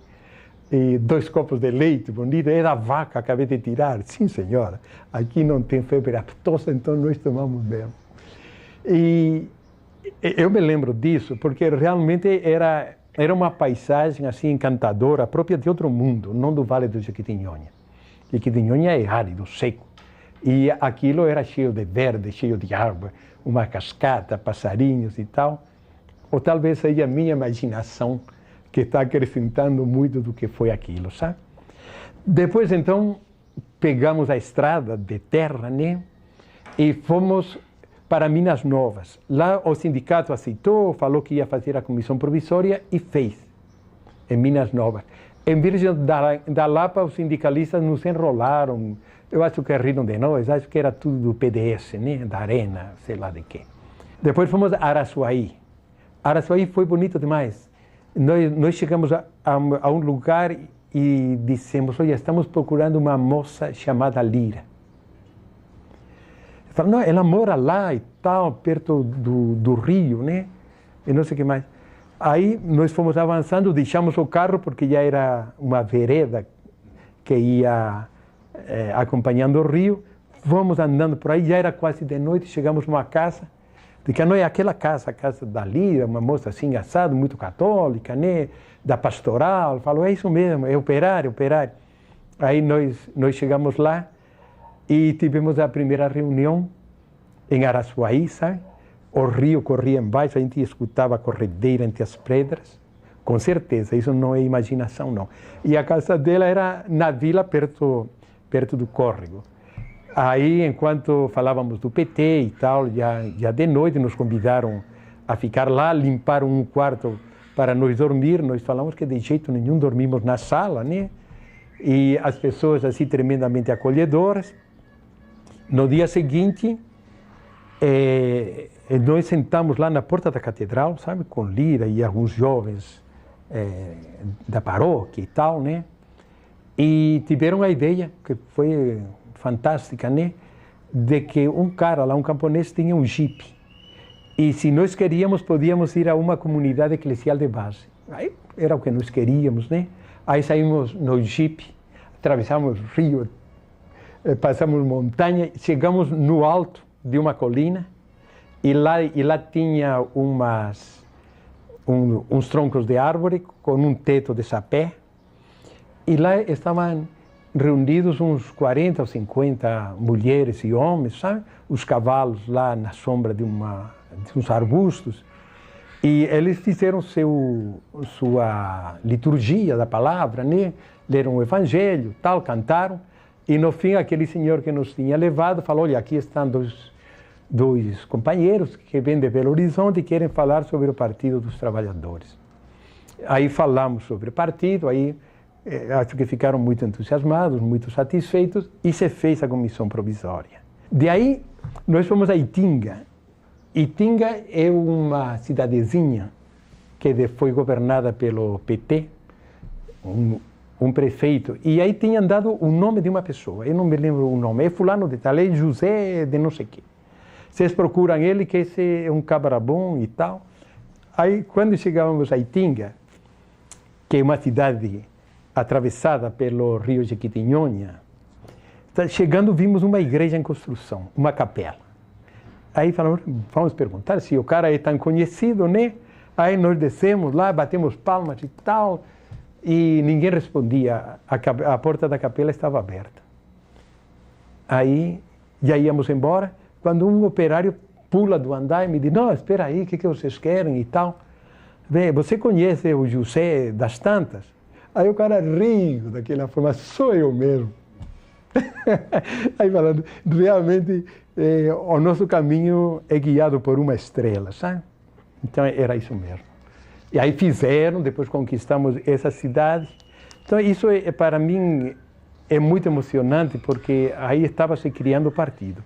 E 2 copos de leite bonito, é da vaca, acabei de tirar. Sim, senhora, aqui não tem febre aftosa, então nós tomamos mesmo. E eu me lembro disso, porque realmente era uma paisagem assim encantadora, própria de outro mundo, não do Vale do Jequitinhonha. Jequitinhonha é árido, seco. E aquilo era cheio de verde, cheio de água, uma cascata, passarinhos e tal. Ou talvez seja a minha imaginação que está acrescentando muito do que foi aquilo, sabe? Depois, então, pegamos a estrada de terra, né? E fomos para Minas Novas. Lá o sindicato aceitou, falou que ia fazer a comissão provisória e fez, em Minas Novas. Em Virgem da Lapa, os sindicalistas nos enrolaram, Eu acho que riram de nós, acho que era tudo do PDS, né? Da Arena, sei lá de quê. Depois fomos a Araçuaí. Araçuaí foi bonito demais. Nós chegamos a um lugar e dissemos, olha, estamos procurando uma moça chamada Lira. Falaram, não, ela mora lá e tal, perto do rio, né? E não sei o que mais. Aí nós fomos avançando, deixamos o carro, porque já era uma vereda que ia acompanhando o rio. Fomos andando por aí, já era quase de noite, chegamos numa casa. De que não é aquela casa, a casa da Lira, uma moça assim, assada, muito católica, né? Da pastoral. Falou, é isso mesmo, é operário, operário. Aí nós chegamos lá e tivemos a primeira reunião em Araçuaí, sabe? O rio corria embaixo, a gente escutava a corredeira entre as pedras. Com certeza, isso não é imaginação, não. E a casa dela era na vila, perto do córrego. Aí, enquanto falávamos do PT e tal, já de noite nos convidaram a ficar lá, limparam um quarto para nós dormir. Nós falamos que de jeito nenhum dormimos na sala, né? E as pessoas assim tremendamente acolhedoras. No dia seguinte, nós sentamos lá na porta da catedral, sabe, com Lira e alguns jovens da paróquia e tal, né? E tiveram a ideia, que foi fantástica, né? De que um cara lá, um camponês, tinha um jipe. E se nós queríamos, podíamos ir a uma comunidade eclesial de base. Aí era o que nós queríamos, né? Aí saímos no jipe, atravessamos o rio, passamos montanha, chegamos no alto de uma colina e lá tinha uns troncos de árvore com um teto de sapé. E lá estavam reunidos uns 40 ou 50 mulheres e homens, sabe? Os cavalos lá na sombra de uns arbustos. E eles fizeram sua liturgia da palavra, né? Leram o evangelho, tal, cantaram. E no fim, aquele senhor que nos tinha levado falou, olha, aqui estão dois companheiros que vêm de Belo Horizonte e querem falar sobre o Partido dos Trabalhadores. Aí falamos sobre o partido, aí acho que ficaram muito entusiasmados, muito satisfeitos, e se fez a comissão provisória. De aí, nós fomos a Itinga. Itinga é uma cidadezinha que foi governada pelo PT, um prefeito, e aí tinha dado o nome de uma pessoa, eu não me lembro o nome, é fulano de tal, é José de não sei o quê. Vocês procuram ele, que esse é um cabra bom e tal. Aí, quando chegávamos a Itinga, que é uma cidade atravessada pelo rio Jequitinhonha, chegando vimos uma igreja em construção, uma capela. Aí falamos, vamos perguntar se o cara é tão conhecido, né? Aí nós descemos lá, batemos palmas e tal, e ninguém respondia, a porta da capela estava aberta. Aí já íamos embora, quando um operário pula do andar e me diz, não, espera aí, o que vocês querem e tal. Bem, você conhece o José das Tantas? Aí o cara riu daquela forma, sou eu mesmo. Aí falando, realmente o nosso caminho é guiado por uma estrela, sabe? Então era isso mesmo. E aí depois conquistamos essa cidade. Então isso para mim é muito emocionante, porque aí estava se criando o partido.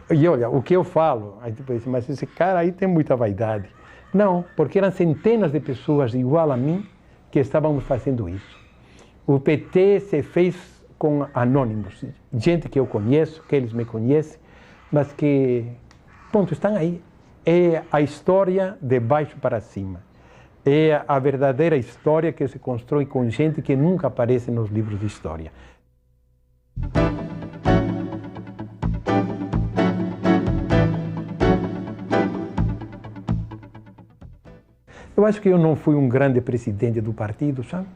E olha, o que eu falo, aí depois, mas esse cara aí tem muita vaidade. Não, porque eram centenas de pessoas igual a mim que estávamos fazendo isso. O PT se fez com anônimos, gente que eu conheço, que eles me conhecem, mas que, ponto, estão aí. É a história de baixo para cima. É a verdadeira história que se constrói com gente que nunca aparece nos livros de história. Eu acho que eu não fui um grande presidente do partido, sabe?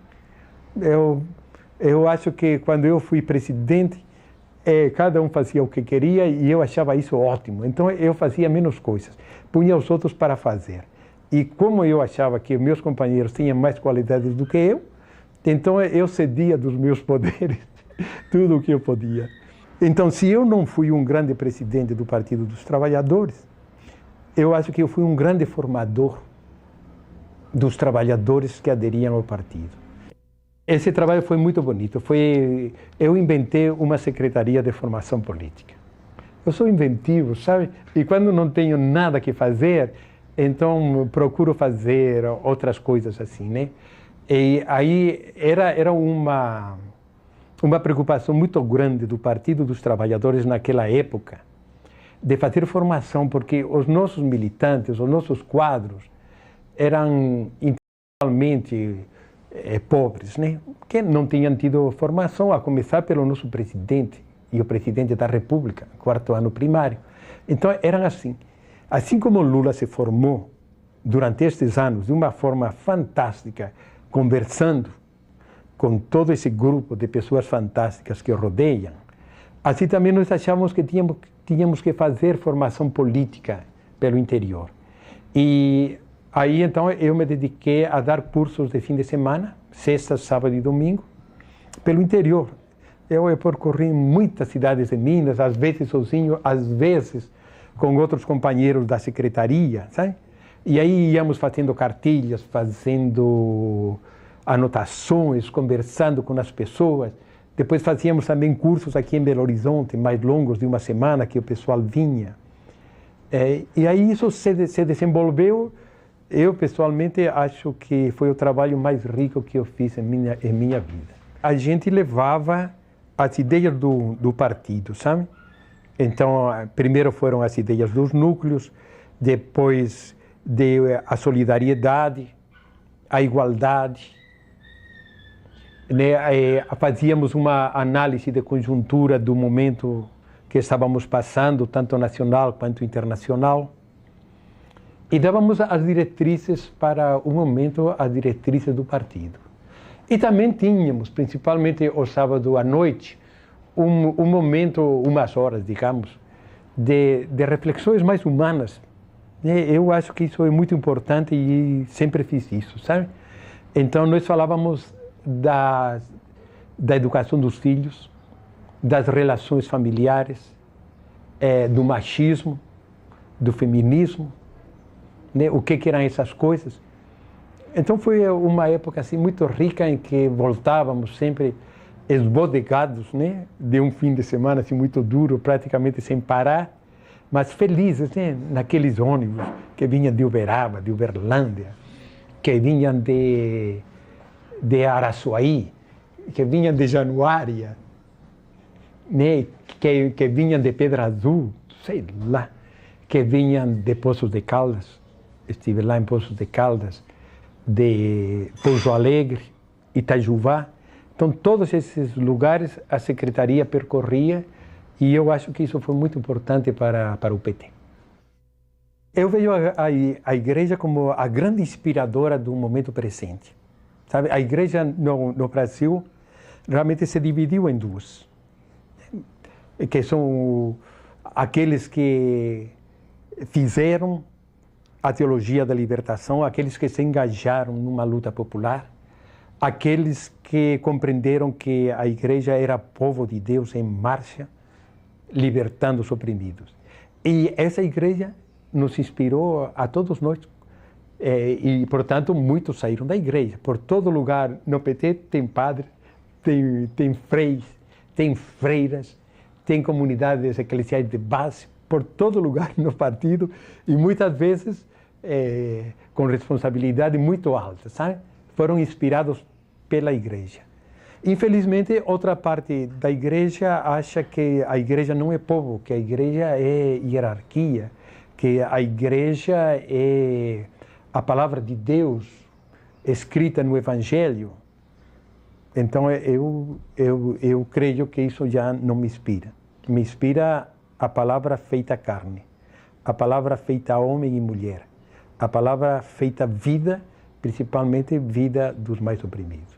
Eu acho que quando eu fui presidente, cada um fazia o que queria e eu achava isso ótimo. Então eu fazia menos coisas, punha os outros para fazer. E como eu achava que meus companheiros tinham mais qualidades do que eu, então eu cedia dos meus poderes tudo o que eu podia. Então, se eu não fui um grande presidente do Partido dos Trabalhadores, eu acho que eu fui um grande formador dos trabalhadores que aderiam ao partido. Esse trabalho foi muito bonito. Eu inventei uma secretaria de formação política. Eu sou inventivo, sabe? E quando não tenho nada que fazer, então procuro fazer outras coisas assim, né? E aí era uma preocupação muito grande do Partido dos Trabalhadores naquela época de fazer formação, porque os nossos militantes, os nossos quadros eram intelectualmente pobres, né? Que não tinham tido formação, a começar pelo nosso presidente e o presidente da República, quarto ano primário. Então eram assim. Assim como Lula se formou durante estes anos de uma forma fantástica, conversando com todo esse grupo de pessoas fantásticas que o rodeiam, assim também nós achávamos que tínhamos que fazer formação política pelo interior. E aí, então, eu me dediquei a dar cursos de fim de semana, sexta, sábado e domingo, pelo interior. Eu percorri muitas cidades de Minas, às vezes sozinho, às vezes com outros companheiros da secretaria, sabe? E aí íamos fazendo cartilhas, fazendo anotações, conversando com as pessoas. Depois fazíamos também cursos aqui em Belo Horizonte, mais longos, de uma semana, que o pessoal vinha. E aí isso se desenvolveu. Eu, pessoalmente, acho que foi o trabalho mais rico que eu fiz em minha vida. A gente levava as ideias do partido, sabe? Então, primeiro foram as ideias dos núcleos, depois a solidariedade, a igualdade. Né? Fazíamos uma análise de conjuntura do momento que estávamos passando, tanto nacional quanto internacional. E dávamos as diretrizes para o momento, as diretrizes do partido. E também tínhamos, principalmente o sábado à noite, um momento, umas horas, digamos, de reflexões mais humanas. Eu acho que isso é muito importante e sempre fiz isso, sabe? Então, nós falávamos da educação dos filhos, das relações familiares, do machismo, do feminismo, né? O que eram essas coisas. Então, foi uma época assim, muito rica em que voltávamos sempre esbodegados, né, de um fim de semana assim, muito duro, praticamente sem parar, mas felizes, né, naqueles ônibus que vinham de Uberaba, de Uberlândia, que vinham de Araçuaí, que vinham de Januária, né, que vinham de Pedra Azul, sei lá, que vinham de Poços de Caldas. Estive lá em Poços de Caldas, de Pouso Alegre, Itajubá. Então, todos esses lugares a secretaria percorria e eu acho que isso foi muito importante para o PT. Eu vejo a igreja como a grande inspiradora do momento presente. Sabe? A igreja no Brasil realmente se dividiu em duas, que são aqueles que fizeram a teologia da libertação, aqueles que se engajaram numa luta popular, aqueles que compreenderam que a igreja era povo de Deus em marcha, libertando os oprimidos. E essa igreja nos inspirou a todos nós. E, portanto, muitos saíram da igreja. Por todo lugar no PT tem padre, tem freis, tem freiras, tem comunidades eclesiais de base, por todo lugar no partido, e muitas vezes com responsabilidade muito alta, sabe? Foram inspirados pela igreja. Infelizmente, outra parte da igreja acha que a igreja não é povo, que a igreja é hierarquia, que a igreja é a palavra de Deus escrita no Evangelho. Então, eu creio que isso já não me inspira. Me inspira a palavra feita carne, a palavra feita homem e mulher, a palavra feita vida, principalmente vida dos mais oprimidos.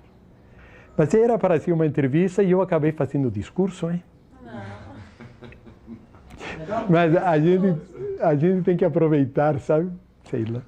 Mas era para ser uma entrevista e eu acabei fazendo o discurso, hein? Não. Mas a gente tem que aproveitar, sabe? Sei lá.